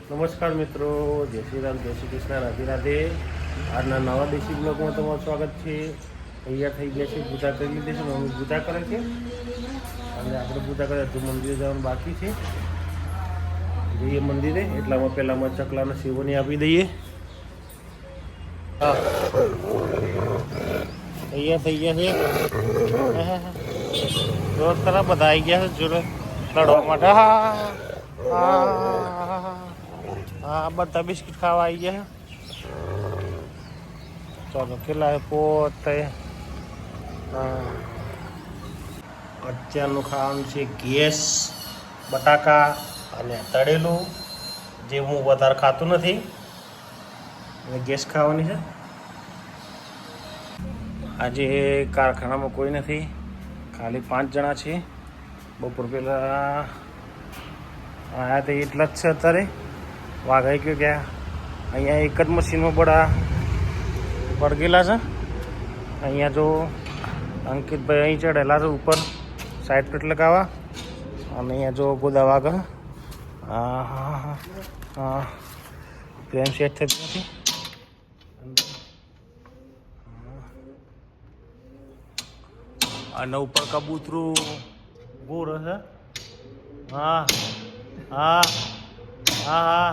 નમસ્કાર મિત્રો, જય શ્રી રામ, જય શ્રી કૃષ્ણ, રાધે રાધે. આજના નવા દેશી બ્લોગમાં તમારું સ્વાગત છે. તૈયાર થઈ ગયા છે, પૂજા કરી લીધી છે, મમ્મી પૂજા કરે છે અને આપણે પૂજા કરીએ તો મંદિરે જવાનું બાકી છે. જઈએ મંદિરે, એટલામાં પહેલાંમાં ચકલાને સેવની આપી દઈએ. હા, તૈયાર થઈ ગયા છે. રોજ તરફ બધા આવી ગયા છે જોડે લડવા માટે. હા, બધા બિસ્કિટ ખાવા આવી ગયા. ચાલો, કેટલા પોતે અત્યારનું ખાવાનું છે ગેસ, બટાકા અને તળેલું, જે હું વધારે ખાતું નથી. અને ગેસ ખાવાની છે. આજે કારખાનામાં કોઈ નથી, ખાલી 5 જણા છે. બપોર પહેલાં આવ્યા તો એટલા જ છે. અત્યારે વાઘાઈ ગયો ગયા. અહીંયા એક જ મશીનમાં બડા વળગેલા છે. અહીંયા જો અંકિતભાઈ અહીં ચડેલા છે ઉપર સાઈડ પેટ લગાવવા. અને અહીંયા જો ગોદા વાઘ હા ફ્રેમ સેટ થતી નથી. અને ઉપર કબૂતરું ગોળ છે. હા હા હા હા,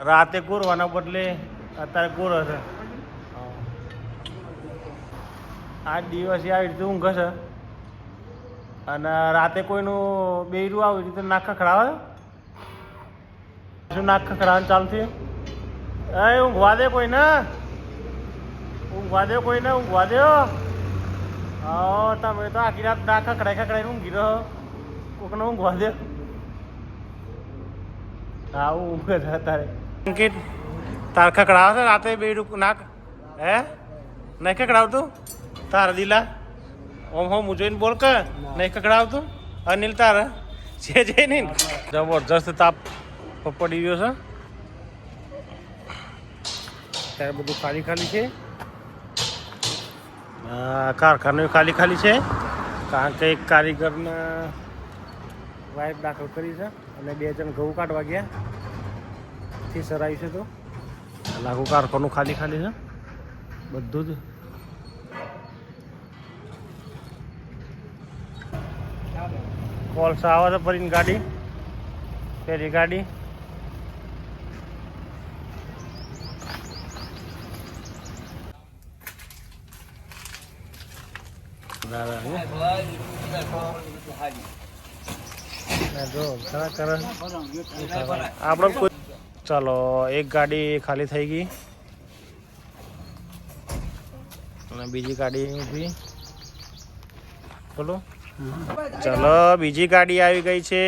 રાતે ગોરવાના બદલે અત્યારે ગોર હશે. આ દિવસે આવી રીતે ઊંઘ છે અને રાતે કોઈનું બેરું આવી રીતે નાક ખખડાવે. શું નાક ખખડાવવાનું ચાલુ થયું? એ ઊંઘવા દે કોઈને, ઊંઘવા દે કોઈને, ઊંઘવા દે. હા, તમે તો આખી રાત નાક ખખડાઈ ઊંઘી રહ્યો. કોકને ઊંઘવા દે. હા, ઊંઘ છે અત્યારે. અંકિત, તાર ખખડાવે છે રાતે બેરું નાક? હે, નહીં ખખડાવતું તારા દિલા? ઓમ હો હું જોઈને બોલ કે નહીં ખખડાવતું. અનિલ તારા છે જઈ નહીં. જબરજસ્ત તાપ પડી ગયો છે. ત્યારે બધું ખાલી ખાલી છે. કારખાનું ખાલી ખાલી છે, કારણ કે એક કારીગરને વાઇફ દાખલ કરી છે અને 2 જણ ઘઉં કાઢવા ગયા. થી સરાયું છે તો લાગુ કારખાનું ખાલી ખાલી છે બધું જ. કોલસા આવે છે ફરીને ગાડી, પેલી ગાડી. આપણે કોઈ ચાલો, એક ગાડી ખાલી થઈ ગઈ અને બીજી ગાડી ઊભી. બોલો, ચલો બીજી ગાડી આવી ગઈ છે.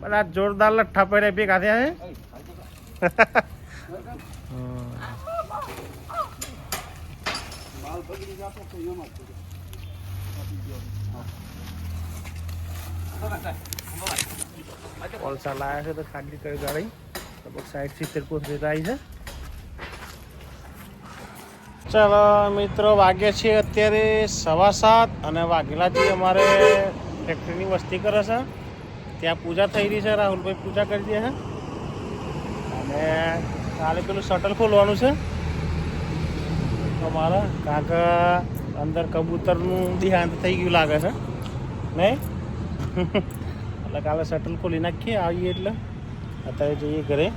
બધા જોરદાર લઠ્ઠા પડે ભેગા થયા છે. કોલસા લાયા છે તો ખાલી કરી ગાડી લગભગ 60-70 કોથળી આવી છે. ચાલો મિત્રો, વાગે છે અત્યારે 7:15 અને વાઘેલા જે અમારે ફેક્ટરીની વસ્તી કરે છે ત્યાં પૂજા થઈ રહી છે. રાહુલભાઈ પૂજા કરી દે છે અને કાલે પેલું શટલ ખોલવાનું છે અમારે, કારણ કે અંદર કબૂતરનું દેહાંત થઈ ગયું લાગે છે નહીં. એટલે કાલે શટલ ખોલી નાખીએ આવીએ. એટલે અત્યારે જઈએ ઘરે.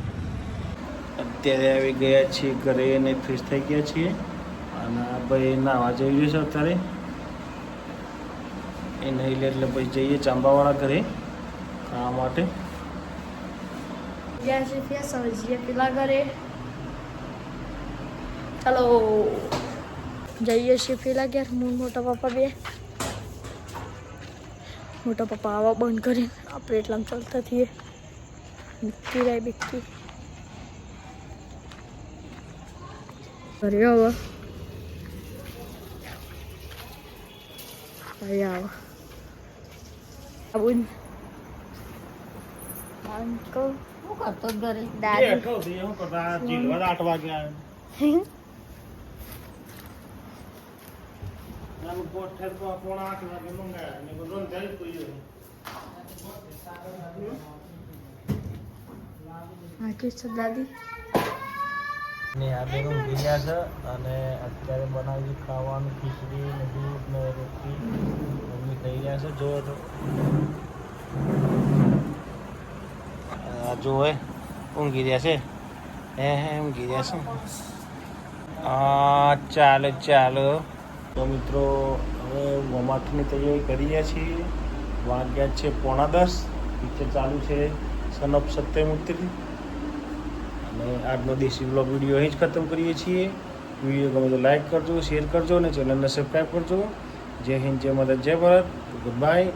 અત્યારે આવી ગયા છીએ ઘરે અને ફ્રેશ થઈ ગયા છીએ. અને ભાઈ નાવા જઈ રહ્યું છે અત્યારે. એ નહીં લે એટલે પછી જઈએ ચાંબાવાળા ઘરે ખાવા માટે. પેલા ઘરે ચાલો જઈએ છીએ પેલા ઘેર. મોટા પપ્પા બે, મોટા પપ્પા આવા બંધ કરીને આપણે એટલામાં ચાલતા થઈએ. બીકતી રહે બીકતી ઘરે હવે આવો અંકલ કરતો જ ઘરે એ દાદી હેઠો હતી, શું કરતા જીલવા 8 વાગે આવ્યો આમ કોઠેર પર પોણા 8 વાગે મંગાયા ને બધું જાય કોઈ હા કે છે દાદી ને આ બેનો ગયા છે અને અત્યારે બનાવી ખાવાનું ખીચડી ને દૂધ ને રોટલી મમ્મી ખાઈ રહ્યા છે જો તો આ જો હે ઊંઘી રહ્યા છે હે ઊંઘી રહ્યા છે ચાલો ચાલો તો મિત્રો હવે વોમાટની તૈયારી કરી રહ્યા છીએ વાગ્યા છે 9:30 પિક્ચર ચાલુ છે સન ઓફ સત્યમૂર્તિ અને આજનો દેશી બ્લોગ વિડીયો અહીં જ ખતમ કરીએ છીએ વિડીયો ગમે તો લાઈક કરજો શેર કરજો અને ચેનલને સબસ્ક્રાઈબ કરજો જય હિન્દ જય ભારત જય ભારત ગુડ બાય